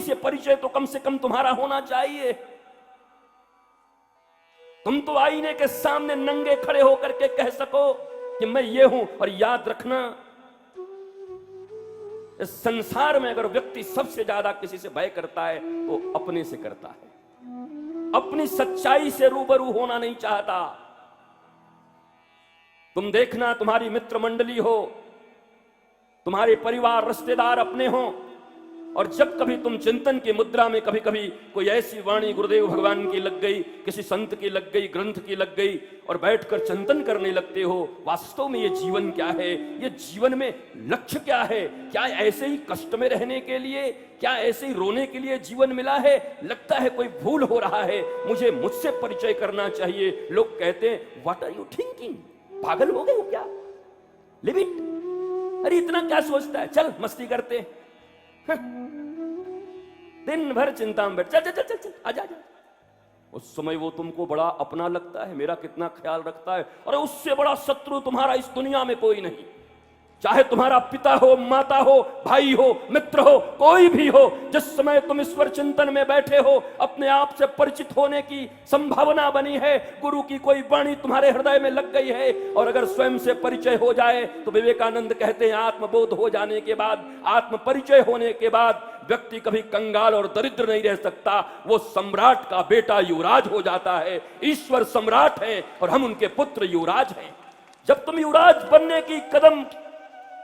से परिचय तो कम से कम तुम्हारा होना चाहिए। तुम तो आईने के सामने नंगे खड़े होकर के कह सको कि मैं ये हूं। और याद रखना, इस संसार में अगर व्यक्ति सबसे ज्यादा किसी से भय करता है तो अपने से करता है। अपनी सच्चाई से रूबरू होना नहीं चाहता। तुम देखना, तुम्हारी मित्र मंडली हो, तुम्हारे परिवार रिश्तेदार अपने हो, और जब कभी तुम चिंतन की मुद्रा में कभी कभी कोई ऐसी वाणी गुरुदेव भगवान की लग गई, किसी संत की लग गई, ग्रंथ की लग गई, और बैठकर चिंतन करने लगते हो, वास्तव में ये जीवन क्या है, ये जीवन में लक्ष्य क्या है, क्या ऐसे ही कष्ट में रहने के लिए, क्या ऐसे ही रोने के लिए जीवन मिला है? लगता है कोई भूल हो रहा है, मुझे मुझसे परिचय करना चाहिए। लोग कहते हैं व्हाट आर यू थिंकिंग, पागल हो गए हो क्या, लिव इट, अरे इतना क्या सोचता है, चल मस्ती करते हैं। दिन भर चिंता में बैठ, चल चल चल चल चल आजा आजा। उस समय वो तुमको बड़ा अपना लगता है, मेरा कितना ख्याल रखता है। अरे उससे बड़ा शत्रु तुम्हारा इस दुनिया में कोई नहीं। चाहे तुम्हारा पिता हो, माता हो, भाई हो, मित्र हो, कोई भी हो, जिस समय तुम ईश्वर चिंतन में बैठे हो, अपने आप से परिचित होने की संभावना बनी है, गुरु की कोई वाणी तुम्हारे हृदय में लग गई है, और अगर स्वयं से परिचय हो जाए तो विवेकानंद कहते हैं आत्मबोध हो जाने के बाद, आत्म परिचय होने के बाद व्यक्ति कभी कंगाल और दरिद्र नहीं रह सकता। वो सम्राट का बेटा युवराज हो जाता है। ईश्वर सम्राट है और हम उनके पुत्र युवराज हैं। जब तुम युवराज बनने की कदम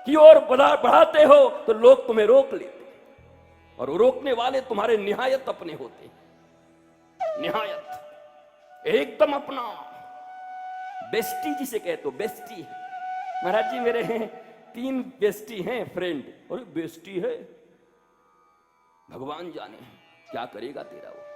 की ओर बढ़ाते हो तो लोग तुम्हें रोक लेते, और रोकने वाले तुम्हारे निहायत अपने होते, निहायत एकदम अपना। बेस्टी जिसे कहते हो, बेस्टी है। महाराज जी मेरे हैं 3 बेस्टी हैं, फ्रेंड। और बेस्टी है, भगवान जाने क्या करेगा तेरा वो।